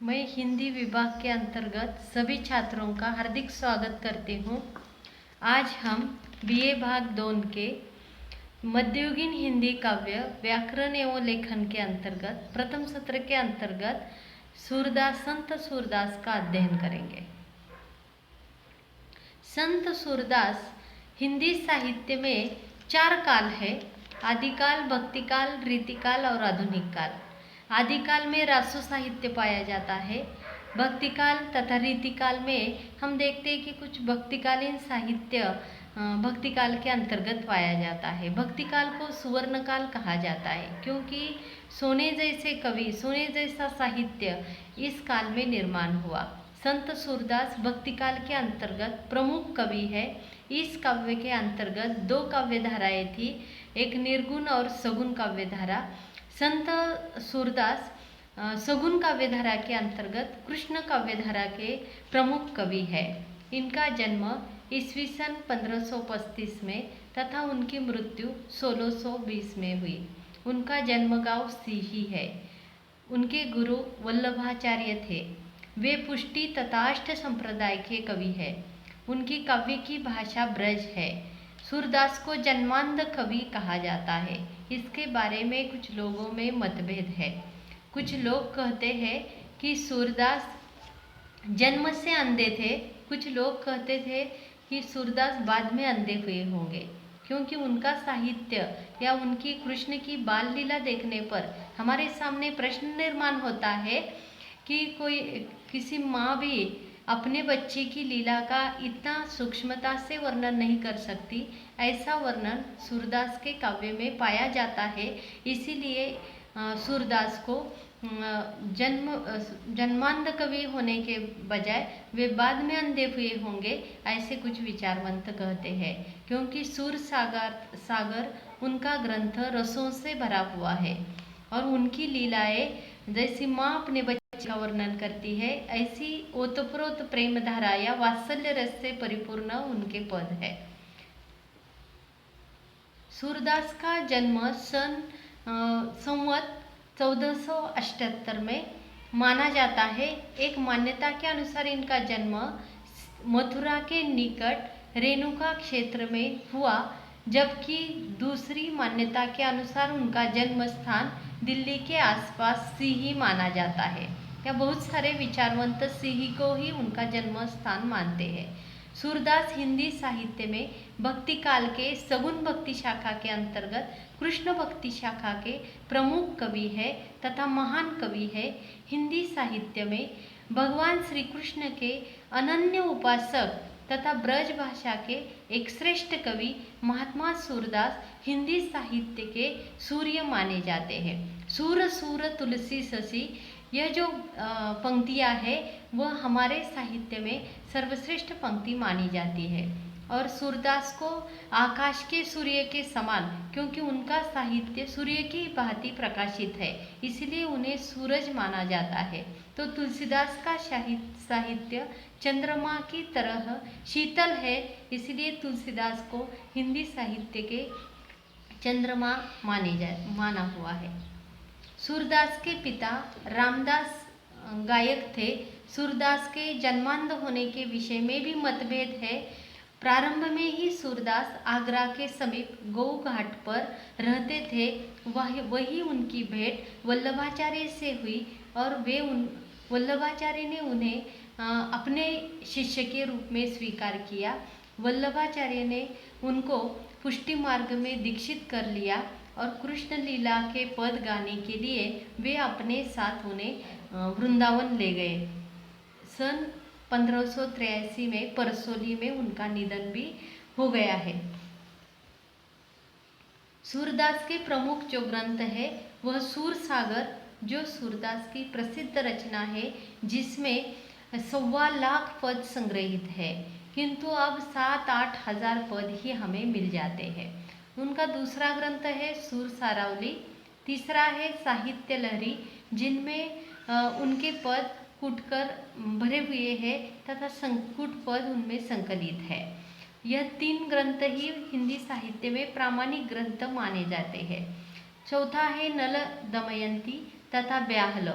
मैं हिंदी विभाग के अंतर्गत सभी छात्रों का हार्दिक स्वागत करती हूँ। आज हम बीए भाग 2 के मध्ययुगीन हिंदी काव्य व्याकरण एवं लेखन के अंतर्गत प्रथम सत्र के अंतर्गत सूरदास संत सूरदास का अध्ययन करेंगे। संत सूरदास हिंदी साहित्य में 4 काल है: आदिकाल, भक्तिकाल, रीतिकाल और आधुनिक काल। आदिकाल में रासो साहित्य पाया जाता है। भक्तिकाल तथा रीतिकाल में हम देखते हैं कि कुछ भक्तिकालीन साहित्य भक्तिकाल के अंतर्गत पाया जाता है। भक्तिकाल को सुवर्ण काल कहा जाता है क्योंकि सोने जैसे कवि, सोने जैसा साहित्य इस काल में निर्माण हुआ। संत सूरदास भक्तिकाल के अंतर्गत प्रमुख कवि है। इस काव्य के अंतर्गत 2 काव्य धाराएं थी, एक निर्गुण और सगुण काव्य धारा। संत सूरदास सगुण काव्यधारा के अंतर्गत कृष्ण काव्यधारा के प्रमुख कवि है। इनका जन्म ईस्वी सन 1535 में तथा उनकी मृत्यु 1620 में हुई। उनका जन्मगांव सीही है। उनके गुरु वल्लभाचार्य थे। वे पुष्टि तथा अष्ट संप्रदाय के कवि हैं। उनकी काव्य की भाषा ब्रज है। सूरदास को जन्मांध कवि कहा जाता है। इसके बारे में कुछ लोगों में मतभेद है। कुछ लोग कहते हैं कि सूरदास जन्म से अंधे थे। कुछ लोग कहते थे कि सूरदास बाद में अंधे हुए होंगे, क्योंकि उनका साहित्य या उनकी कृष्ण की बाल लीला देखने पर हमारे सामने प्रश्न निर्माण होता है कि किसी माँ भी अपने बच्चे की लीला का इतना सूक्ष्मता से वर्णन नहीं कर सकती। ऐसा वर्णन सूरदास के काव्य में पाया जाता है। इसीलिए सूरदास को जन्मांध कवि होने के बजाय वे बाद में अंधे हुए होंगे, ऐसे कुछ विचारवंत कहते हैं, क्योंकि सूर सागर उनका ग्रंथ रसों से भरा हुआ है और उनकी लीलाएं जैसी माँ अपने बच्चे का वर्णन करती है, ऐसी ओतप्रोत प्रेम धारा या वात्सल्य रस से परिपूर्ण उनके पद है। सूरदास का जन्म संवत 1478 में माना जाता है। एक मान्यता के अनुसार इनका जन्म मथुरा के निकट रेणुका क्षेत्र में हुआ, जबकि दूसरी मान्यता के अनुसार उनका जन्म स्थान दिल्ली के आसपास सीही माना जाता है। या बहुत सारे विचारवंत सीही को ही उनका जन्म स्थान मानते हैं। सूरदास हिंदी साहित्य में भक्ति काल के सगुण भक्ति शाखा के अंतर्गत कृष्ण भक्ति शाखा के प्रमुख कवि है तथा महान कवि है। हिंदी साहित्य में भगवान श्री कृष्ण के अनन्य उपासक तथा ब्रज भाषा के एक श्रेष्ठ कवि महात्मा सूरदास हिंदी साहित्य के सूर्य माने जाते हैं। सूर सूर तुलसी ससी, यह जो पंक्तियाँ है वह हमारे साहित्य में सर्वश्रेष्ठ पंक्ति मानी जाती है। और सूरदास को आकाश के सूर्य के समान, क्योंकि उनका साहित्य सूर्य की भांति प्रकाशित है, इसलिए उन्हें सूरज माना जाता है। तो तुलसीदास का साहित्य चंद्रमा की तरह शीतल है, इसलिए तुलसीदास को हिंदी साहित्य के चंद्रमा माना हुआ है। सूरदास के पिता रामदास गायक थे। सूरदास के जन्मांध होने के विषय में भी मतभेद है। प्रारंभ में ही सूरदास आगरा के समीप गौ घाट पर रहते थे। वही उनकी भेंट वल्लभाचार्य से हुई और वल्लभाचार्य ने उन्हें अपने शिष्य के रूप में स्वीकार किया। वल्लभाचार्य ने उनको पुष्टि मार्ग में दीक्षित कर लिया और कृष्ण लीला के पद गाने के लिए वे अपने साथ उन्हें वृंदावन ले गए। सन 1583 में परसोली में उनका निधन भी हो गया है। सूरदास के प्रमुख जो ग्रंथ है वह सूर सागर, जो सूरदास की प्रसिद्ध रचना है, जिसमें 1.25 लाख पद संग्रहित है, किंतु अब 7-8 हजार पद ही हमें मिल जाते हैं। उनका दूसरा ग्रंथ है सूर सारावली। तीसरा है साहित्य लहरी, जिनमें उनके पद कूटकर भरे हुए हैं तथा संकुट पद उनमें संकलित है। यह 3 ग्रंथ ही हिंदी साहित्य में प्रामाणिक ग्रंथ माने जाते हैं। चौथा है नल दमयंती तथा ब्याहल।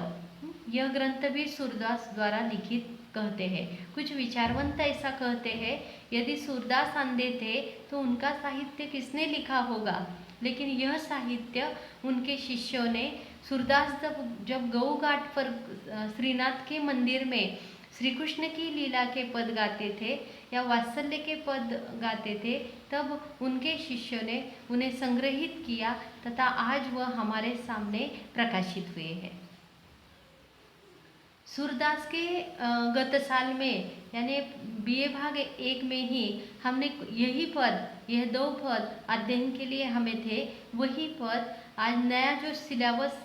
यह ग्रंथ भी सूरदास द्वारा लिखित कहते हैं। कुछ विचारवंत ऐसा कहते हैं, यदि सूरदास अंधे थे तो उनका साहित्य किसने लिखा होगा। लेकिन यह साहित्य उनके शिष्यों ने, सूरदास जब गऊ घाट पर श्रीनाथ के मंदिर में श्री कृष्ण की लीला के पद गाते थे या वात्सल्य के पद गाते थे, तब उनके शिष्यों ने उन्हें संग्रहित किया तथा आज वह हमारे सामने प्रकाशित हुए हैं। सूरदास के गत साल में यानी बीए भाग 1 में ही हमने यही पद, यह 2 पद अध्ययन के लिए हमें थे। वही पद आज नया जो सिलेबस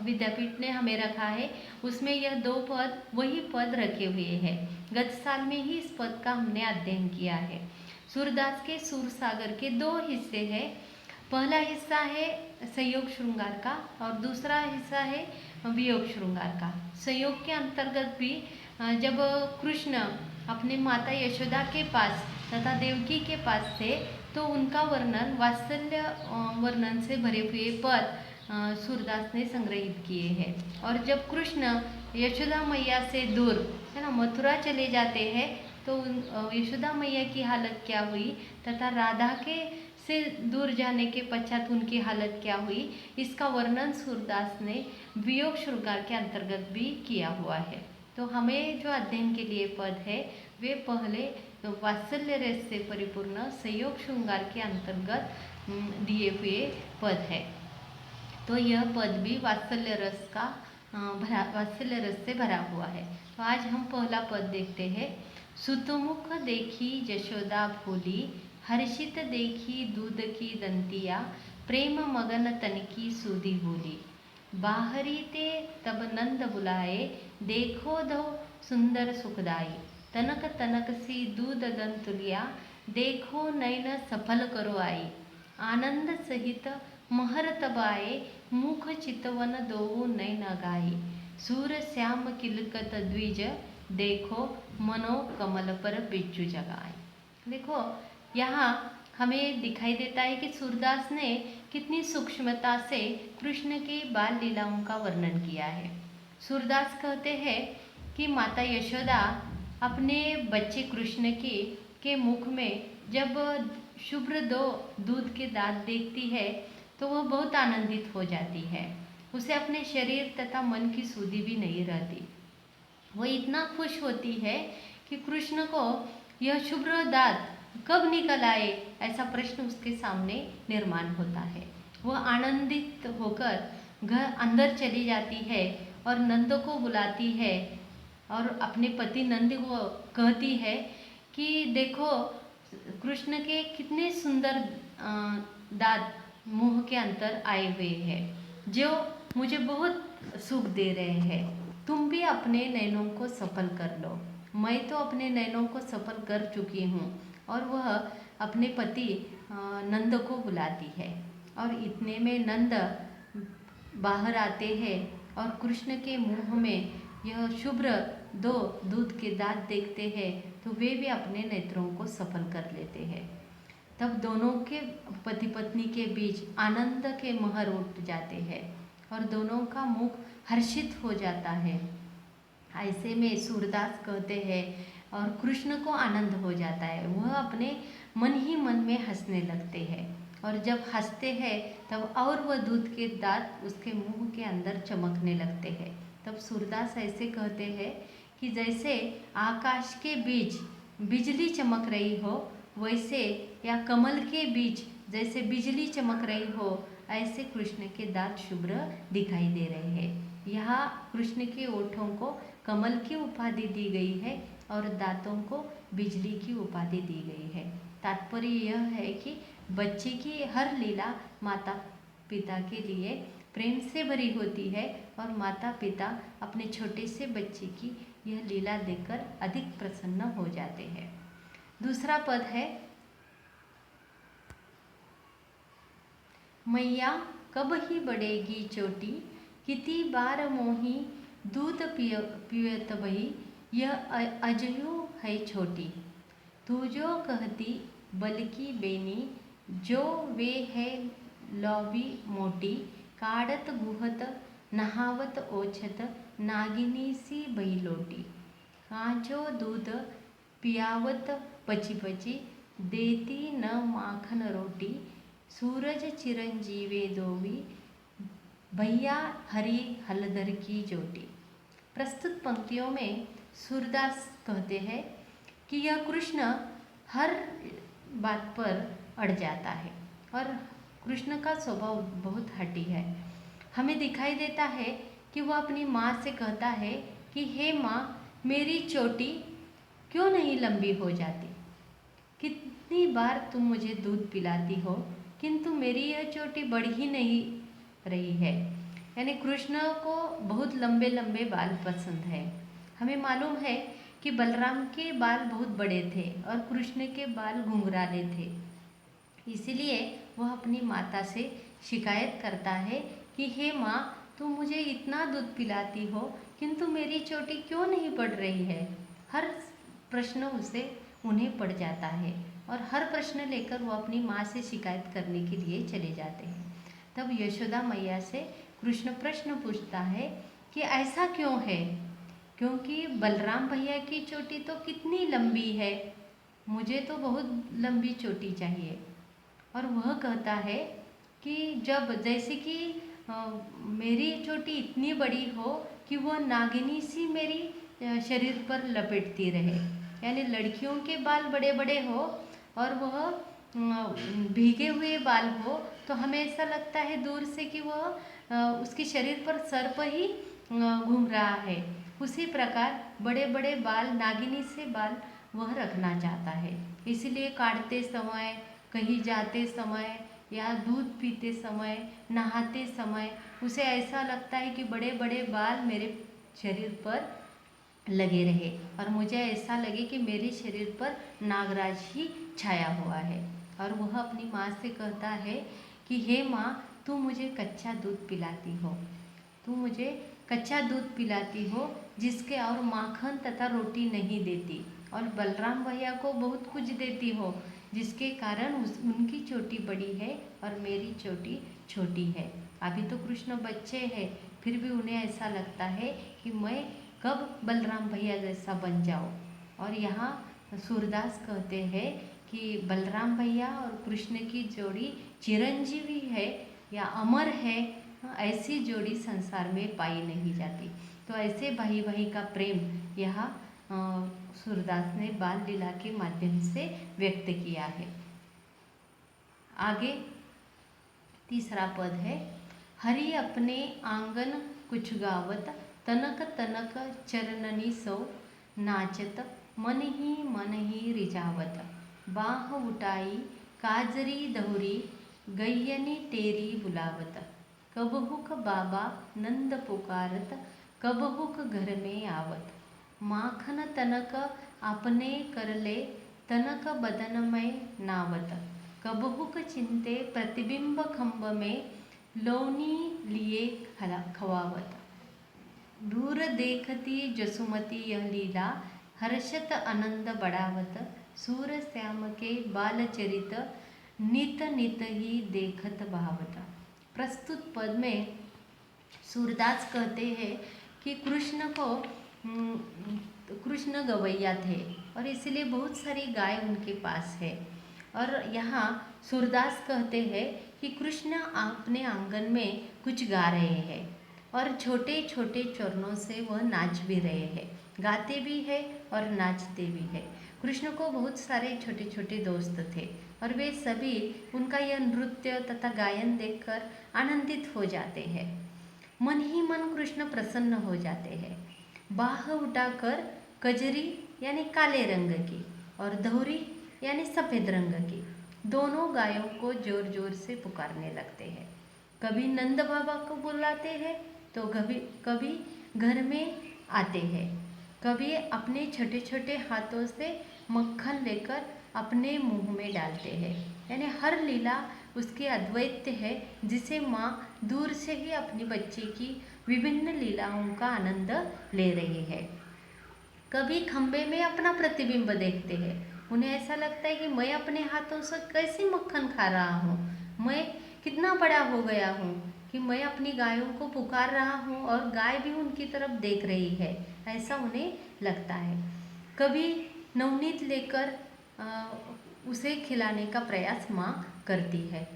विद्यापीठ ने हमें रखा है उसमें यह 2 पद, वही पद रखे हुए हैं। गत साल में ही इस पद का हमने अध्ययन किया है। सूरदास के सूरसागर के 2 हिस्से हैं। पहला हिस्सा है संयोग श्रृंगार का और दूसरा हिस्सा है वियोग श्रृंगार का। संयोग के अंतर्गत भी जब कृष्ण अपने माता यशोदा के पास तथा देवकी के पास थे तो उनका वर्णन, वात्सल्य वर्णन से भरे हुए पद सूरदास ने संग्रहित किए हैं। और जब कृष्ण यशोदा मैया से दूर है ना मथुरा चले जाते हैं तो यशोदा मैया की हालत क्या हुई तथा राधा के से दूर जाने के पश्चात उनकी हालत क्या हुई, इसका वर्णन सूरदास ने वियोग श्रृंगार के अंतर्गत भी किया हुआ है। तो हमें जो अध्ययन के लिए पद है वे पहले वात्सल्य रस से परिपूर्ण संयोग श्रृंगार के अंतर्गत दिए हुए पद है। तो यह पद भी वात्सल्य रस का वात्सल्य रस से भरा हुआ है। तो आज हम पहला पद देखते हैं। सुतमुख देखी जशोदा भोली, हर्षित देखी दूध की दंतिया, प्रेम मगन तन की सूदी बोली। बाहरी ते तब नंद बुलाए, देखो दो सुंदर सुखदाई। तनक तनक सी दूध दंतुलिया, देखो नयन सफल करो आई। आनंद सहित महर तब आए, मुख चितवन दो नयन गाई। सूर श्याम किलकत द्विज, देखो मनो कमल पर बिच्छू जगाए। देखो यहाँ हमें दिखाई देता है कि सूरदास ने कितनी सूक्ष्मता से कृष्ण की बाल लीलाओं का वर्णन किया है। सूरदास कहते हैं कि माता यशोदा अपने बच्चे कृष्ण के मुख में जब शुभ्र 2 दूध के दांत देखती है तो वह बहुत आनंदित हो जाती है। उसे अपने शरीर तथा मन की सुधि भी नहीं रहती। वह इतना खुश होती है कि कृष्ण को यह शुभ्र दांत कब निकल आए, ऐसा प्रश्न उसके सामने निर्माण होता है। वह आनंदित होकर घर अंदर चली जाती है और नंद को बुलाती है और अपने पति नंद को कहती है कि देखो कृष्ण के कितने सुंदर दांत मुंह के अंदर आए हुए हैं जो मुझे बहुत सुख दे रहे हैं। तुम भी अपने नयनों को सफल कर लो। मैं तो अपने नयनों को सफल कर चुकी हूँ। और वह अपने पति नंद को बुलाती है और इतने में नंद बाहर आते हैं और कृष्ण के मुंह में यह शुभ्र 2 दूध के दांत देखते हैं तो वे भी अपने नेत्रों को सफल कर लेते हैं। तब दोनों के पति पत्नी के बीच आनंद के महर उठ जाते हैं और दोनों का मुख हर्षित हो जाता है। ऐसे में सूरदास कहते हैं और कृष्ण को आनंद हो जाता है। वह अपने मन ही मन में हंसने लगते हैं और जब हंसते हैं तब और वह दूध के दांत उसके मुंह के अंदर चमकने लगते हैं। तब सूरदास ऐसे कहते हैं कि जैसे आकाश के बीच बिजली चमक रही हो वैसे, या कमल के बीच जैसे बिजली चमक रही हो, ऐसे कृष्ण के दांत शुभ्र दिखाई दे रहे हैं। यहाँ कृष्ण के ओठों को कमल की उपाधि दी गई है और दांतों को बिजली की उपाधि दी गई है। तात्पर्य यह है कि बच्चे की हर लीला माता पिता के लिए प्रेम से भरी होती है और माता पिता अपने छोटे से बच्चे की यह लीला देखकर अधिक प्रसन्न हो जाते हैं। दूसरा पद है, मैया कब ही बढ़ेगी चोटी, किती बार मोही दूध पियत बही, यह अजयो है छोटी। तू जो कहती बलकी बेनी, जो वे है लौबी मोटी, काढ़त गुहत नहावत ओछत, नागिनी सी बैलोटी, कांचो दूध पियावत पची पची, देती न माखन रोटी, सूरज चिरंजीवे दोवी, भैया हरी हलदर की जोटी। प्रस्तुत पंक्तियों में सूरदास कहते हैं कि यह कृष्ण हर बात पर अड़ जाता है और कृष्ण का स्वभाव बहुत हठी है। हमें दिखाई देता है कि वह अपनी माँ से कहता है कि हे माँ, मेरी चोटी क्यों नहीं लंबी हो जाती? कितनी बार तुम मुझे दूध पिलाती हो, किंतु मेरी यह चोटी बढ़ ही नहीं रही है। यानी कृष्ण को बहुत लंबे लंबे बाल पसंद है। हमें मालूम है कि बलराम के बाल बहुत बड़े थे और कृष्ण के बाल घुंघराले थे। इसीलिए वह अपनी माता से शिकायत करता है कि हे माँ, तुम मुझे इतना दूध पिलाती हो, किंतु मेरी चोटी क्यों नहीं बढ़ रही है? हर प्रश्न उसे उन्हें पड़ जाता है और हर प्रश्न लेकर वो अपनी माँ से शिकायत करने के लिए चले जाते हैं। तब यशोदा मैया से कृष्ण प्रश्न पूछता है कि ऐसा क्यों है? क्योंकि बलराम भैया की चोटी तो कितनी लंबी है, मुझे तो बहुत लंबी चोटी चाहिए। और वह कहता है कि जब जैसे कि मेरी चोटी इतनी बड़ी हो कि वह नागिनी सी मेरी शरीर पर लपेटती रहे, यानी लड़कियों के बाल बड़े बड़े हो और वह भीगे हुए बाल हो, तो हमें ऐसा लगता है दूर से कि वह उसके शरीर पर सर्प ही घूम रहा है। उसी प्रकार बड़े बड़े बाल, नागिनी से बाल वह रखना चाहता है। इसलिए काटते समय, कहीं जाते समय या दूध पीते समय, नहाते समय उसे ऐसा लगता है कि बड़े बड़े बाल मेरे शरीर पर लगे रहे और मुझे ऐसा लगे कि मेरे शरीर पर नागराज ही छाया हुआ है। और वह अपनी माँ से कहता है कि हे माँ, तू मुझे कच्चा दूध पिलाती हो, तू मुझे कच्चा दूध पिलाती हो जिसके और माखन तथा रोटी नहीं देती, और बलराम भैया को बहुत कुछ देती हो जिसके कारण उनकी चोटी बड़ी है और मेरी चोटी छोटी है। अभी तो कृष्ण बच्चे हैं, फिर भी उन्हें ऐसा लगता है कि मैं कब बलराम भैया जैसा बन जाऊँ। और यहाँ सूरदास कहते हैं कि बलराम भैया और कृष्ण की जोड़ी चिरंजीवी है या अमर है, ऐसी जोड़ी संसार में पाई नहीं जाती। तो ऐसे भाई भाई का प्रेम यहाँ सूरदास ने बाल लीला के माध्यम से व्यक्त किया है। आगे तीसरा पद है, हरि अपने आंगन कुछ गावत, तनक तनक चरणनी सो, नाचत मन ही रिझावत, बाह उठाई काजरी दहुरी, गैयनी टेरी बुलावत, कबहुक बाबा नंद पुकारत, कबहुक घर में आवत, माखन तनक आपने करले, तनक बदन में नावत, कबहुक चिंते प्रतिबिंब खंब में, लौनी लिए खवावत, दूर देखती जसुमती यह लीला, हर्षत आनंद बढ़ावत, सूर श्याम के बाल चरित, नित नित ही देखत भावत। प्रस्तुत पद में सूरदास कहते हैं कि कृष्ण गवैया थे और इसलिए बहुत सारी गाय उनके पास है। और यहाँ सूरदास कहते हैं कि कृष्ण अपने आंगन में कुछ गा रहे हैं और छोटे छोटे चरणों से वह नाच भी रहे हैं, गाते भी हैं और नाचते भी हैं। कृष्ण को बहुत सारे छोटे छोटे दोस्त थे और वे सभी उनका यह नृत्य तथा गायन देखकर आनंदित हो जाते हैं। मन ही मन कृष्ण प्रसन्न हो जाते हैं। बाह उठाकर कजरी यानी काले रंग की और दहुरी यानी सफ़ेद रंग की दोनों गायों को जोर जोर से पुकारने लगते हैं। कभी नंद बाबा को बुलाते हैं तो कभी घर में आते हैं, कभी अपने छोटे छोटे हाथों से मक्खन लेकर अपने मुंह में डालते हैं। यानी हर लीला उसकी अद्वैत है, जिसे माँ दूर से ही अपनी बच्चे की विभिन्न लीलाओं का आनंद ले रही है। कभी खम्बे में अपना प्रतिबिंब देखते हैं, उन्हें ऐसा लगता है कि मैं अपने हाथों से कैसे मक्खन खा रहा हूँ, मैं कितना बड़ा हो गया हूँ कि मैं अपनी गायों को पुकार रहा हूँ और गाय भी उनकी तरफ देख रही है, ऐसा उन्हें लगता है। कभी नवनीत लेकर उसे खिलाने का प्रयास माँ करती है।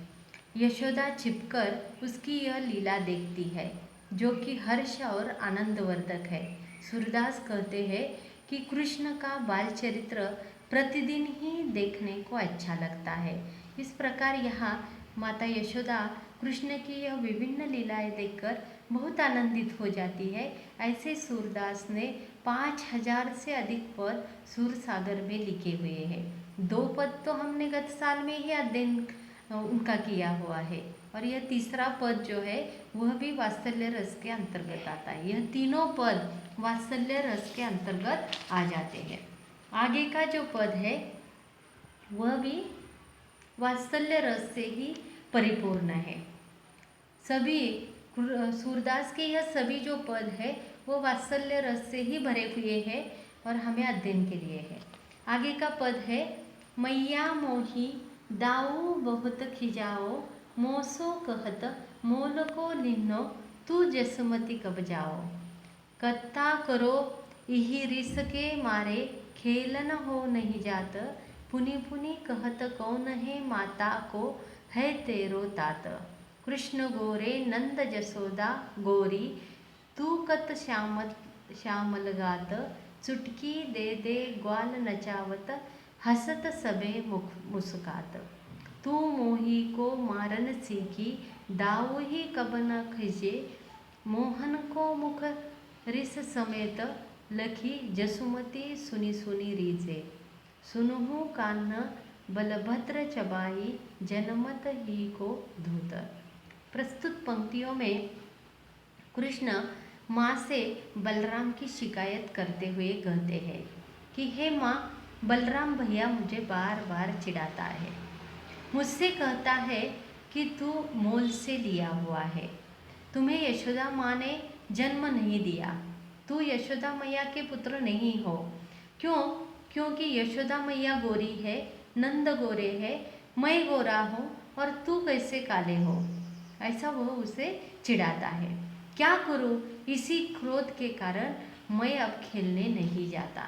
यशोदा छिपकर उसकी यह लीला देखती है, जो कि हर्ष और आनंदवर्धक है। सूरदास कहते हैं कि कृष्ण का बाल चरित्र प्रतिदिन ही देखने को अच्छा लगता है। इस प्रकार यहाँ माता यशोदा कृष्ण की यह विभिन्न लीलाएं देखकर बहुत आनंदित हो जाती है। ऐसे सूरदास ने 5000 से अधिक पद सूर सागर में लिखे हुए हैं। 2 पद तो हमने गत साल में ही अध्ययन उनका किया हुआ है, और यह तीसरा पद जो है वह भी वात्सल्य रस के अंतर्गत आता है। यह तीनों पद वात्सल्य रस के अंतर्गत आ जाते हैं। आगे का जो पद है वह भी वात्सल्य रस से ही परिपूर्ण है। सभी सूरदास के यह सभी जो पद है वो वात्सल्य रस से ही भरे हुए हैं और हमें अध्ययन के लिए है। आगे का पद है, मैया मोही दाऊ बहुत खिजाओ, मोसो कहत मोल को लिन्नो, तू जसमती कब जाओ। कत्ता करो इही रिस के मारे, खेलन हो नहीं जात, पुनि पुनि कहत कौन है माता को, है तेरो तात। कृष्ण गोरे नंद जसोदा गोरी, तू कत श्यामल गात, चुटकी दे दे ग्वाल नचावत, हसत सबे मुस्कात। तू मोही को मारन सीखी, दाऊ ही कब न खिजे, मोहन को मुख रिस समेत, लखी जसुमती सुनी सुनी रीजे। सुनहु कान्ह बलभद्र चबाई, जनमत ही को धूत। प्रस्तुत पंक्तियों में कृष्ण माँ से बलराम की शिकायत करते हुए कहते हैं कि हे माँ, बलराम भैया मुझे बार बार चिढ़ाता है, मुझसे कहता है कि तू मोल से लिया हुआ है, तुम्हें यशोदा माँ ने जन्म नहीं दिया, तू यशोदा मैया के पुत्र नहीं हो। क्यों? क्योंकि यशोदा मैया गोरी है, नंद गोरे है, मैं गोरा हूँ और तू कैसे काले हो, ऐसा वो उसे चिढ़ाता है। क्या करूँ? इसी क्रोध के कारण मैं अब खेलने नहीं जाता।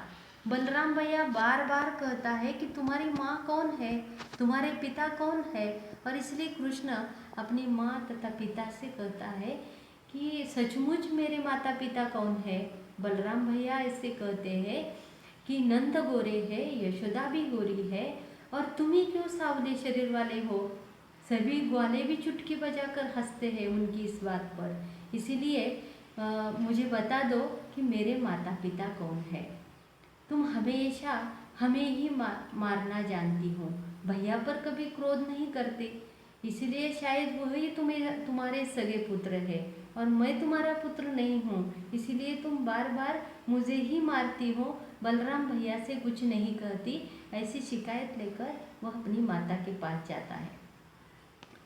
बलराम भैया बार बार कहता है कि तुम्हारी माँ कौन है, तुम्हारे पिता कौन है, और इसलिए कृष्ण अपनी माँ तथा पिता से कहता है कि सचमुच मेरे माता पिता कौन है। बलराम भैया ऐसे कहते हैं कि नंद गोरे है, यशोदा भी गोरी है, और तुम ही क्यों सावले शरीर वाले हो। सभी ग्वाले भी चुटकी बजाकर हंसते हैं उनकी इस बात पर। इसीलिए मुझे बता दो कि मेरे माता पिता कौन है। तुम हमेशा हमें ही मारना जानती हो, भैया पर कभी क्रोध नहीं करते, इसलिए शायद वही तुम्हारे सगे पुत्र है और मैं तुम्हारा पुत्र नहीं हूँ, इसीलिए तुम बार बार मुझे ही मारती हो, बलराम भैया से कुछ नहीं कहती। ऐसी शिकायत लेकर वह अपनी माता के पास जाता है।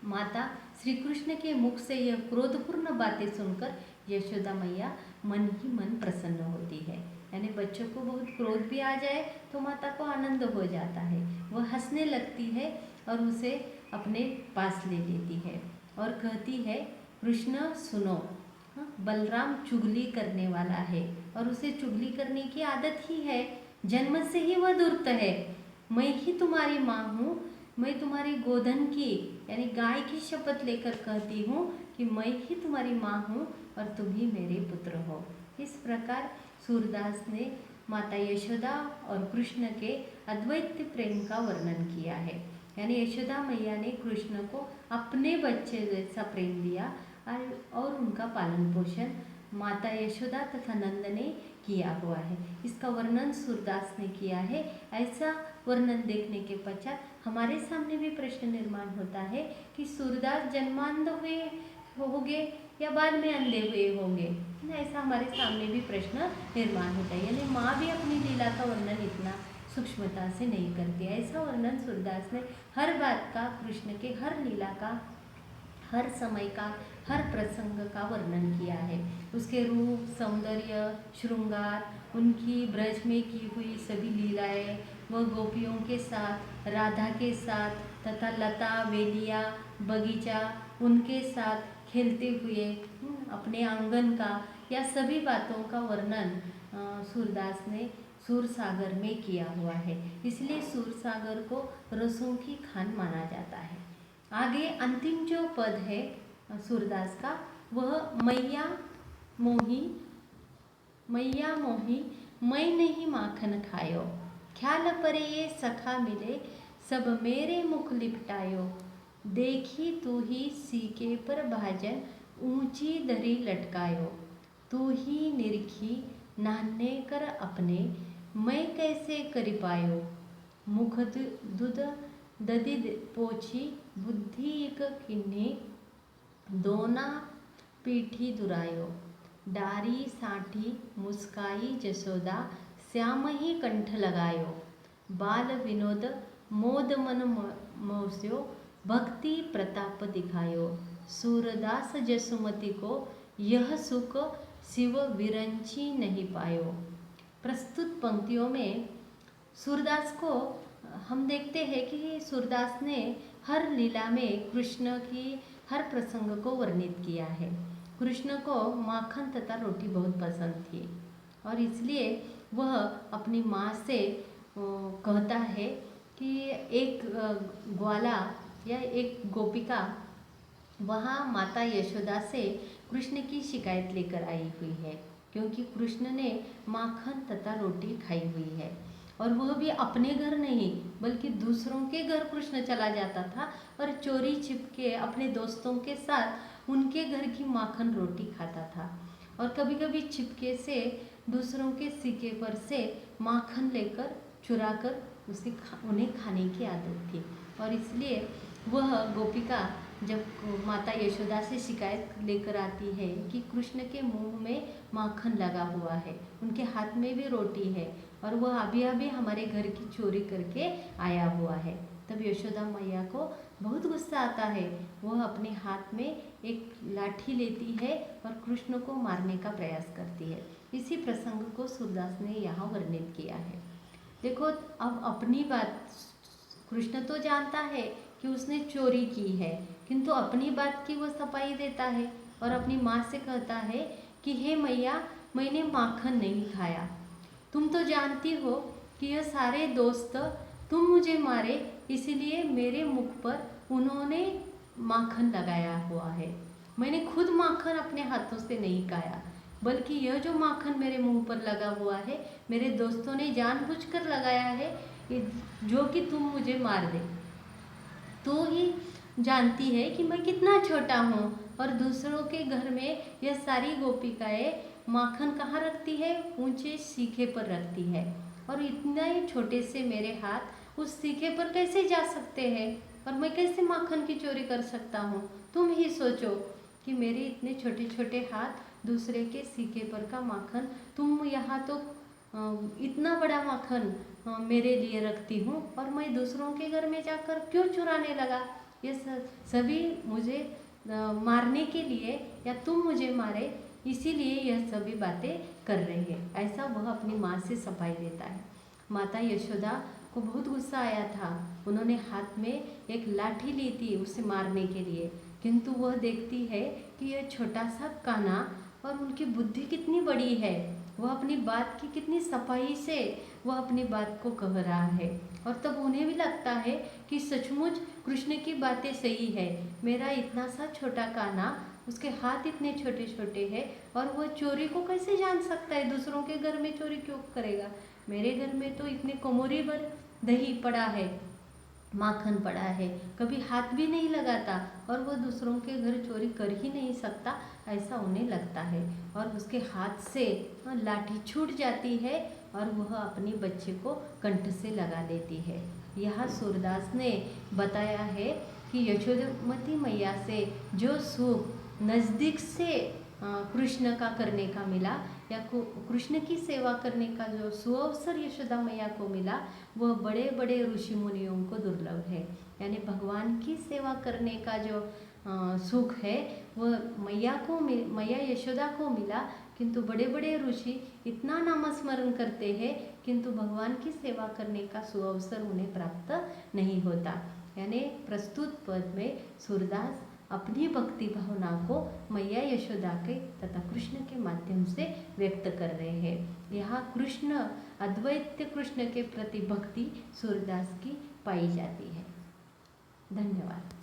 माता श्री कृष्ण के मुख से यह क्रोधपूर्ण बातें सुनकर यशोदा मैया मन ही मन प्रसन्न होती है। यानी बच्चों को बहुत क्रोध भी आ जाए तो माता को आनंद हो जाता है, वह हंसने लगती है और उसे अपने पास ले लेती है और कहती है, कृष्ण सुनो, बलराम चुगली करने वाला है और उसे चुगली करने की आदत ही है, जन्म से ही वह दुर्त है। मैं ही तुम्हारी माँ हूँ, मैं तुम्हारी गोधन की यानी गाय की शपथ लेकर कहती हूँ कि मैं ही तुम्हारी माँ हूँ और तुम ही मेरे पुत्र हो। इस प्रकार सूरदास ने माता यशोदा और कृष्ण के अद्वैत प्रेम का वर्णन किया है। यानी यशोदा मैया ने कृष्ण को अपने बच्चे जैसा प्रेम दिया और उनका पालन पोषण माता यशोदा तथा नंद ने किया हुआ है। इसका वर्णन सूरदास ने किया है। ऐसा वर्णन देखने के पश्चात हमारे सामने भी प्रश्न निर्माण होता है कि सूरदास जन्मांध हुए होंगे या बाद में अंधे हुए होंगे, ऐसा हमारे सामने भी प्रश्न निर्माण होता है। यानी माँ भी अपनी लीला का वर्णन इतना सूक्ष्मता से नहीं करती। ऐसा वर्णन सूरदास ने हर बात का, कृष्ण के हर लीला का, हर समय का, हर प्रसंग का वर्णन किया है। उसके रूप, सौंदर्य, श्रृंगार, उनकी ब्रज में की हुई सभी लीलाएं, वह गोपियों के साथ, राधा के साथ तथा लता, बेलिया, बगीचा उनके साथ खेलते हुए अपने आंगन का या सभी बातों का वर्णन सूरदास ने सूरसागर में किया हुआ है। इसलिए सूरसागर को रसों की खान माना जाता है। आगे अंतिम जो पद है सूरदास का, वह मैया मोही मैं नहीं माखन खायो, ख्याल परे ये सखा मिले, सब मेरे मुख लिपटायो, देखी तू ही सीके पर भाजन, ऊंची दरी लटकायो, तू ही निरखी नान्हे कर अपने, मैं कैसे कर पायो, मुख दुध दधि पोछी, बुद्धि एक किन्हे, दोना पीठी दुरायो, डारी साठी मुस्काई जसोदा, श्याम ही कंठ लगायो, बाल विनोद मोद मन मोस्यो, भक्ति प्रताप दिखायो, सूरदास जसुमती को यह सुख शिव विरंची नहीं पायो। प्रस्तुत पंक्तियों में सूरदास को हम देखते हैं कि सूरदास ने हर लीला में कृष्ण की हर प्रसंग को वर्णित किया है। कृष्ण को माखन तथा रोटी बहुत पसंद थी और इसलिए वह अपनी माँ से कहता है कि एक ग्वाला या एक गोपिका वहाँ माता यशोदा से कृष्ण की शिकायत लेकर आई हुई है, क्योंकि कृष्ण ने माखन तथा रोटी खाई हुई है और वह भी अपने घर नहीं बल्कि दूसरों के घर कृष्ण चला जाता था और चोरी छिपके अपने दोस्तों के साथ उनके घर की माखन रोटी खाता था और कभी कभी छिपके से दूसरों के सिक्के पर से माखन लेकर चुरा कर उन्हें खाने की आदत थी। और इसलिए वह गोपिका जब माता यशोदा से शिकायत लेकर आती है कि कृष्ण के मुंह में माखन लगा हुआ है, उनके हाथ में भी रोटी है और वह अभी अभी हमारे घर की चोरी करके आया हुआ है, तब यशोदा मैया को बहुत गुस्सा आता है। वह अपने हाथ में एक लाठी लेती है और कृष्ण को मारने का प्रयास करती है। इसी प्रसंग को सूरदास ने यहाँ वर्णित किया है। देखो, अब अपनी बात कृष्ण तो जानता है कि उसने चोरी की है, किंतु अपनी बात की वो सफाई देता है और अपनी माँ से कहता है कि हे मैया, मैंने माखन नहीं खाया, तुम तो जानती हो कि यह सारे दोस्त तुम मुझे मारे इसलिए मेरे मुख पर उन्होंने माखन लगाया हुआ है। मैंने खुद माखन अपने हाथों से नहीं खाया, बल्कि यह जो माखन मेरे मुंह पर लगा हुआ है मेरे दोस्तों ने जानबूझकर लगाया है, जो कि तुम मुझे मार दे। तो ही जानती है कि मैं कितना छोटा हूँ और दूसरों के घर में यह सारी गोपिकाएं माखन कहाँ रखती है, ऊंचे सीखे पर रखती है और इतने छोटे से मेरे हाथ उस सीखे पर कैसे जा सकते हैं और मैं कैसे माखन की चोरी कर सकता हूँ। तुम ही सोचो कि मेरे इतने छोटे छोटे हाथ दूसरे के सीखे पर का माखन, तुम यहाँ तो इतना बड़ा माखन मेरे लिए रखती हूँ और मैं दूसरों के घर में जाकर क्यों चुराने लगा। ये सभी मुझे मारने के लिए या तुम मुझे मारे इसीलिए यह सभी बातें कर रहे हैं, ऐसा वह अपनी माँ से सफाई देता है। माता यशोदा को बहुत गुस्सा आया था, उन्होंने हाथ में एक लाठी ली थी उसे मारने के लिए, किंतु वह देखती है कि यह छोटा सा कान्हा और उनकी बुद्धि कितनी बड़ी है, वह अपनी बात की कितनी सफाई से वह अपनी बात को कह रहा है और तब उन्हें भी लगता है कि सचमुच कृष्ण की बातें सही है। मेरा इतना सा छोटा कान्हा, उसके हाथ इतने छोटे छोटे हैं और वह चोरी को कैसे जान सकता है, दूसरों के घर में चोरी क्यों करेगा। मेरे घर में तो इतने कमोरी भर दही पड़ा है, माखन पड़ा है, कभी हाथ भी नहीं लगाता और वह दूसरों के घर चोरी कर ही नहीं सकता, ऐसा उन्हें लगता है और उसके हाथ से लाठी छूट जाती है और वह अपनी बच्चे को कंठ से लगा लेती है। यह सूरदास ने बताया है कि यशोदमती मैया से जो सुख नज़दीक से कृष्ण का करने का मिला या कृष्ण की सेवा करने का जो सुअवसर यशोदा मैया को मिला, वह बड़े बड़े ऋषि मुनियों को दुर्लभ है। यानी भगवान की सेवा करने का जो सुख है वह मैया यशोदा को मिला, किंतु बड़े बड़े ऋषि इतना नामस्मरण करते हैं किंतु भगवान की सेवा करने का सुअवसर उन्हें प्राप्त नहीं होता। यानी प्रस्तुत पद में सूरदास अपनी भक्ति भावना को मैया यशोदा के तथा कृष्ण के माध्यम से व्यक्त कर रहे हैं। यहाँ कृष्ण अद्वैत कृष्ण के प्रति भक्ति सूरदास की पाई जाती है। धन्यवाद।